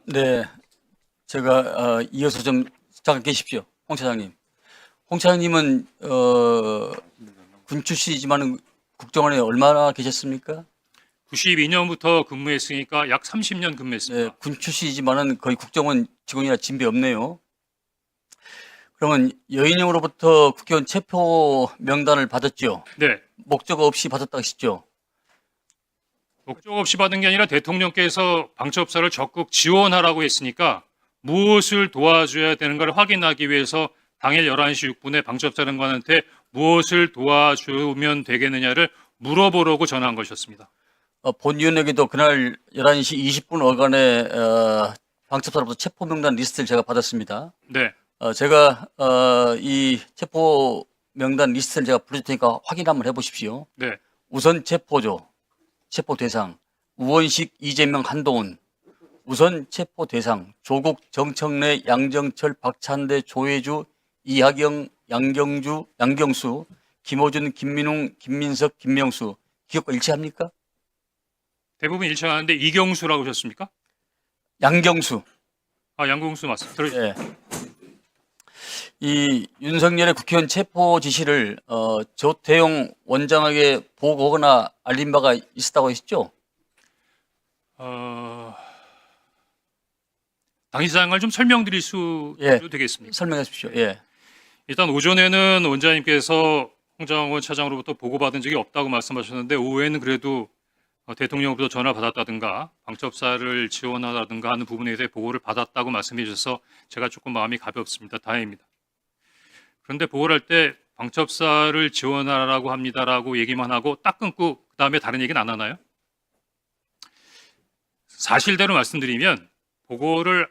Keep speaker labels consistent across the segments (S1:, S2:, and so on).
S1: 네, 제가 이어서 좀 잠깐 계십시오, 홍 차장님. 홍 차장님은 군 출신이지만 국정원에 얼마나 계셨습니까?
S2: 92년부터 근무했으니까 약 30년
S1: 네,
S2: 근무했습니다.
S1: 군 출신이지만은 거의 국정원 직원이나 진배 없네요. 그러면 여인형으로부터 국회의원 체포 명단을 받았죠?
S2: 네,
S1: 목적 없이 받았다 하시죠?
S2: 목적 없이 받은 게 아니라 대통령께서 방첩사를 적극 지원하라고 했으니까 무엇을 도와줘야 되는가를 확인하기 위해서 당일 11시 6분에 방첩사령관한테 무엇을 도와주면 되겠느냐를 물어보려고 전화한 것이었습니다.
S1: 본위원에게도 그날 11시 20분 어간에 방첩사로부터 체포 명단 리스트를 제가 받았습니다.
S2: 네,
S1: 제가 이 체포 명단 리스트를 제가 부를 테니까 확인 한번 해보십시오.
S2: 네,
S1: 우선 체포조, 체포 대상, 우원식, 이재명, 한동훈. 우선 체포 대상, 조국, 정청래, 양정철, 박찬대, 조혜주, 이하경, 양경수, 김호준, 김민웅, 김민석, 김명수. 기억과 일치합니까?
S2: 대부분 일치하는데 이경수라고 하셨습니까?
S1: 양경수.
S2: 아, 양경수 맞습니다.
S1: 예. 이 윤석열의 국회의원 체포 지시를 조태용 원장에게 보고하거나 알린 바가 있었다고 하셨죠?
S2: 당시 상황을 좀 설명드릴 수
S1: 예.
S2: 되겠습니까?
S1: 설명해 주십시오. 예.
S2: 일단 오전에는 원장님께서 홍장원 차장으로부터 보고받은 적이 없다고 말씀하셨는데 오후에는 그래도 대통령으로부터 전화를 받았다든가 방첩사를 지원하다든가 하는 부분에 대해 보고를 받았다고 말씀해 주셔서 제가 조금 마음이 가볍습니다. 다행입니다. 그런데 보고를 할 때 방첩사를 지원하라고 합니다라고 얘기만 하고 딱 끊고 그 다음에 다른 얘기는 안 하나요? 사실대로 말씀드리면 보고를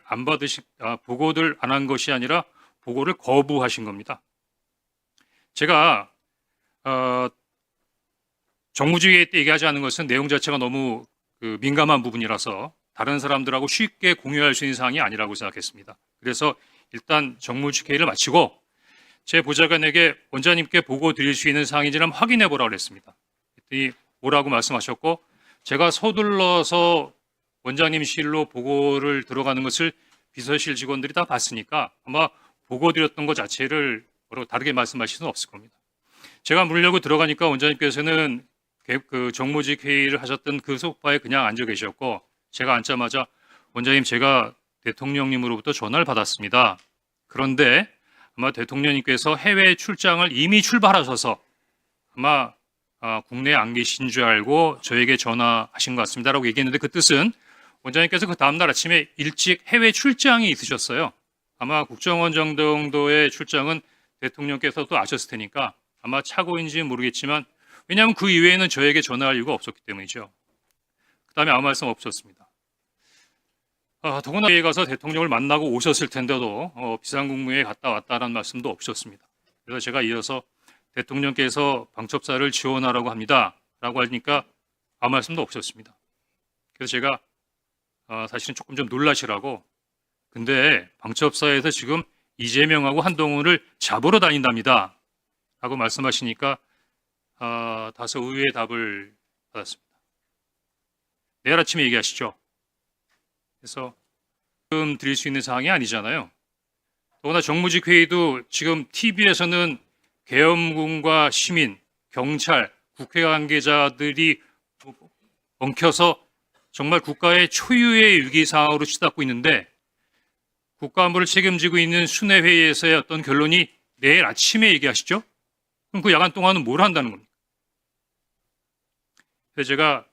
S2: 보고를 안 한 것이 아니라 보고를 거부하신 겁니다. 제가 정무주의 때 얘기하지 않은 것은 내용 자체가 너무 민감한 부분이라서 다른 사람들하고 쉽게 공유할 수 있는 사항이 아니라고 생각했습니다. 그래서 일단 정무주회의를 마치고 제 보좌관에게 원장님께 보고 드릴 수 있는 사항인지를 한번 확인해 보라고 그랬습니다. 그랬더니 뭐라고 말씀하셨고 제가 서둘러서 원장님실로 보고를 들어가는 것을 비서실 직원들이 다 봤으니까 아마 보고 드렸던 것 자체를 다르게 말씀하실 수는 없을 겁니다. 제가 물려고 들어가니까 원장님께서는 그 정무직 회의를 하셨던 그 소파에 그냥 앉아 계셨고 제가 앉자마자 원장님 제가 대통령님으로부터 전화를 받았습니다. 그런데 아마 대통령님께서 해외 출장을 이미 출발하셔서 아마 국내에 안 계신 줄 알고 저에게 전화하신 것 같습니다라고 얘기했는데 그 뜻은 원장님께서 그 다음날 아침에 일찍 해외 출장이 있으셨어요. 아마 국정원 정도의 출장은 대통령께서도 아셨을 테니까 아마 착오인지는 모르겠지만 왜냐하면 그 이외에는 저에게 전화할 이유가 없었기 때문이죠. 그 다음에 아무 말씀 없었습니다. 더구나 회의에 가서 대통령을 만나고 오셨을 텐데도 비상국무회에 갔다 왔다라는 말씀도 없으셨습니다. 그래서 제가 이어서 대통령께서 방첩사를 지원하라고 합니다. 라고 하니까 아무 말씀도 없었습니다. 그래서 제가 사실은 조금 좀 놀라시라고 근데 방첩사에서 지금 이재명하고 한동훈을 잡으러 다닌답니다. 라고 말씀하시니까 다소 의외의 답을 받았습니다. 내일 아침에 얘기하시죠. 그래서 지금 드릴 수 있는 사항이 아니잖아요. 더구나 정무직 회의도 지금 TV에서는 계엄군과 시민, 경찰, 국회 관계자들이 엉켜서 정말 국가의 초유의 위기 상황으로 치닫고 있는데 국가안보를 책임지고 있는 순회회의에서의 어떤 결론이 내일 아침에 얘기하시죠? 그럼 그 야간 동안은 뭘 한다는 겁니까? 그래서 제가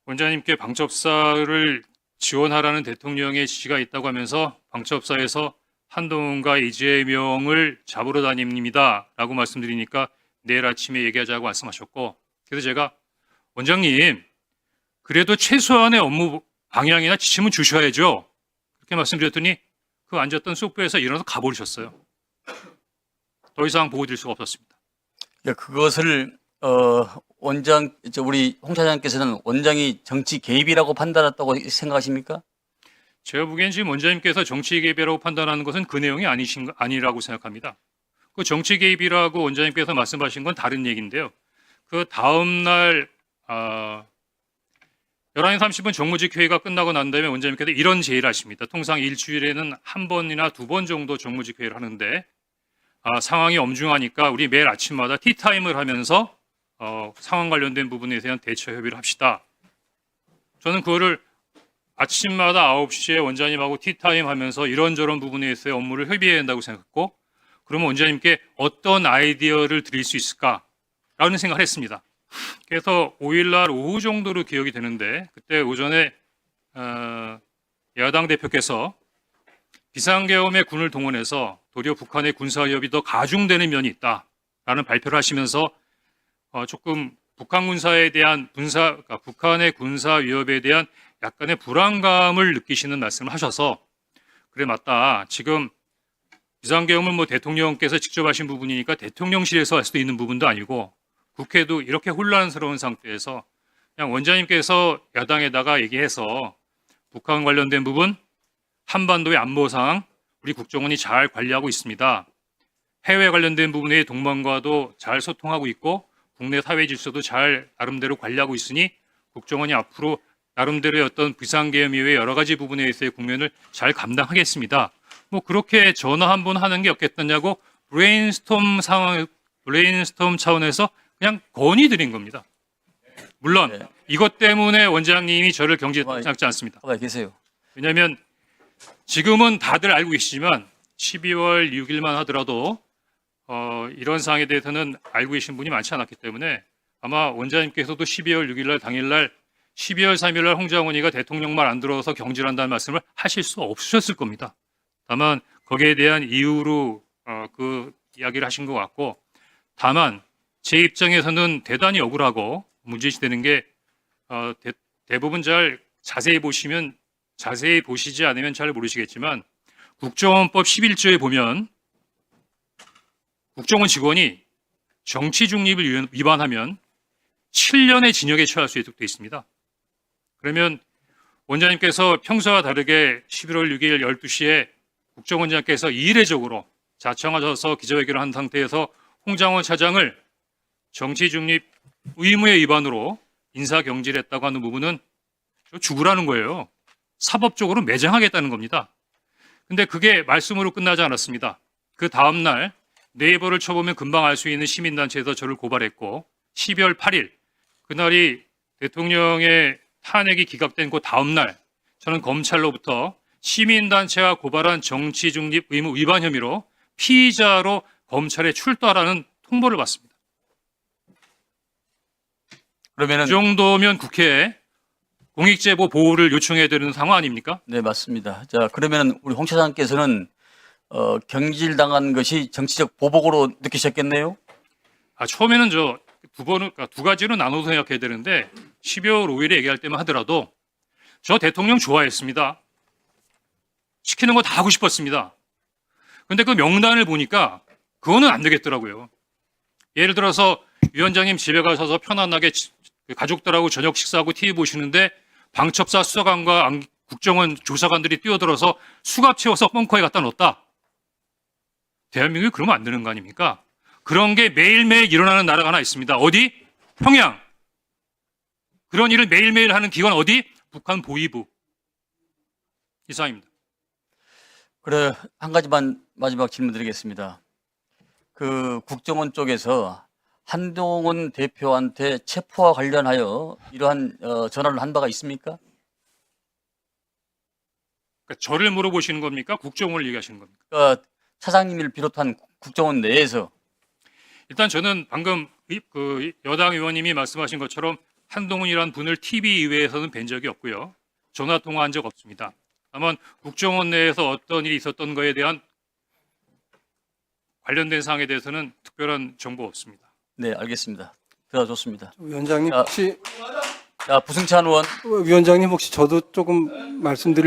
S2: 원장님께 방첩사를 지원하라는 대통령의 지시가 있다고 하면서 방첩사에서 한동훈과 이재명을 잡으러 다닙니다 라고 말씀드리니까 내일 아침에 얘기하자고 말씀하셨고 그래서 제가 원장님 그래도 최소한의 업무 방향이나 지침은 주셔야죠. 그렇게 말씀드렸더니 그 앉았던 소파에서 일어나서 가버리셨어요. 더 이상 보고 드릴 수가 없었습니다.
S1: 그것을 우리 홍 차장께서는 원장이 정치 개입이라고 판단했다고 생각하십니까?
S2: 제가 보기엔 지금 원장님께서 정치 개입이라고 판단하는 것은 그 내용이 아니라고 생각합니다. 그 정치 개입이라고 원장님께서 말씀하신 건 다른 얘기인데요. 그 다음 날 11시 30분 정무직 회의가 끝나고 난 다음에 원장님께서 이런 제의를 하십니다. 통상 일주일에는 한 번이나 두 번 정도 정무직 회의를 하는데 상황이 엄중하니까 우리 매일 아침마다 티타임을 하면서 상황 관련된 부분에 대한 대처 협의를 합시다. 저는 그거를 아침마다 9시에 원장님하고 티타임 하면서 이런저런 부분에 대해서 업무를 협의해야 한다고 생각했고, 그러면 원장님께 어떤 아이디어를 드릴 수 있을까라는 생각을 했습니다. 그래서 5일날 오후 정도로 기억이 되는데, 그때 오전에 야당 대표께서 비상계엄에 군을 동원해서 도리어 북한의 군사위협이 더 가중되는 면이 있다라는 발표를 하시면서 조금 북한 군사에 대한 북한의 군사 위협에 대한 약간의 불안감을 느끼시는 말씀을 하셔서, 그래 맞다. 지금 비상계엄은 뭐 대통령께서 직접 하신 부분이니까 대통령실에서 할 수도 있는 부분도 아니고 국회도 이렇게 혼란스러운 상태에서 그냥 원장님께서 야당에다가 얘기해서 북한 관련된 부분, 한반도의 안보 상황 우리 국정원이 잘 관리하고 있습니다. 해외 관련된 부분의 동맹과도 잘 소통하고 있고 국내 사회 질서도 잘 나름대로 관리하고 있으니 국정원이 앞으로 나름대로의 어떤 비상계엄 이외의 여러 가지 부분에 있어서의 국면을 잘 감당하겠습니다. 뭐 그렇게 전화 한 번 하는 게 없겠느냐고 브레인스톰 차원에서 그냥 건의드린 겁니다. 물론
S1: 네.
S2: 이것 때문에 원장님이 저를 경질하지 않습니다.
S1: 가만히 계세요.
S2: 왜냐하면 지금은 다들 알고 계시지만 12월 6일만 하더라도 이런 사항에 대해서는 알고 계신 분이 많지 않았기 때문에 아마 원장님께서도 12월 6일날 당일날 12월 3일날 홍장원이가 대통령 말 안 들어서 경질한다는 말씀을 하실 수 없으셨을 겁니다. 다만 거기에 대한 이유로 그 이야기를 하신 것 같고, 다만 제 입장에서는 대단히 억울하고 문제시되는 게 대부분 잘 자세히 보시지 않으면 잘 모르시겠지만 국정원법 11조에 보면 국정원 직원이 정치 중립을 위반하면 7년의 징역에 처할 수 있도록 되어 있습니다. 그러면 원장님께서 평소와 다르게 11월 6일 12시에 국정원장께서 이례적으로 자청하셔서 기자회견을 한 상태에서 홍장원 차장을 정치 중립 의무의 위반으로 인사경질했다고 하는 부분은 죽으라는 거예요. 사법적으로 매장하겠다는 겁니다. 근데 그게 말씀으로 끝나지 않았습니다. 그 다음날 네이버를 쳐보면 금방 알 수 있는 시민단체에서 저를 고발했고 12월 8일 그날이 대통령의 탄핵이 기각된 그 다음날 저는 검찰로부터 시민단체가 고발한 정치중립 의무 위반 혐의로 피의자로 검찰에 출두하라는 통보를 받습니다.
S1: 그러면은
S2: 그 정도면 국회에 공익제보 보호를 요청해야 되는 상황 아닙니까?
S1: 네, 맞습니다. 자, 그러면 우리 홍 차장께서는 경질당한 것이 정치적 보복으로 느끼셨겠네요?
S2: 처음에는 두 가지로 나눠서 생각해야 되는데 12월 5일에 얘기할 때만 하더라도 저 대통령 좋아했습니다. 시키는 거 다 하고 싶었습니다. 근데 그 명단을 보니까 그거는 안 되겠더라고요. 예를 들어서 위원장님 집에 가셔서 편안하게 가족들하고 저녁 식사하고 TV 보시는데 방첩사 수사관과 국정원 조사관들이 뛰어들어서 수갑 채워서 벙커에 갖다 넣었다. 대한민국이 그러면 안 되는 거 아닙니까? 그런 게 매일매일 일어나는 나라가 하나 있습니다. 어디? 평양. 그런 일을 매일매일 하는 기관 어디? 북한 보위부. 이상입니다.
S1: 그래, 한 가지만 마지막 질문 드리겠습니다. 그 국정원 쪽에서 한동훈 대표한테 체포와 관련하여 이러한 전화를 한 바가 있습니까?
S2: 그러니까 저를 물어보시는 겁니까? 국정원을 얘기하시는 겁니까?
S1: 차장님을 비롯한 국정원 내에서
S2: 일단 저는 방금 그 여당 의원님이 말씀하신 것처럼 한동훈이라는 분을 TV 이외에서는 뵌 적이 없고요. 전화 통화한 적 없습니다. 다만 국정원 내에서 어떤 일이 있었던 거에 대한 관련된 사항에 대해서는 특별한 정보 없습니다.
S1: 네, 알겠습니다. 들어줬습니다.
S3: 위원장님
S1: 자,
S3: 혹시
S1: 자, 부승찬 의원.
S3: 위원장님 혹시 저도 조금 말씀드릴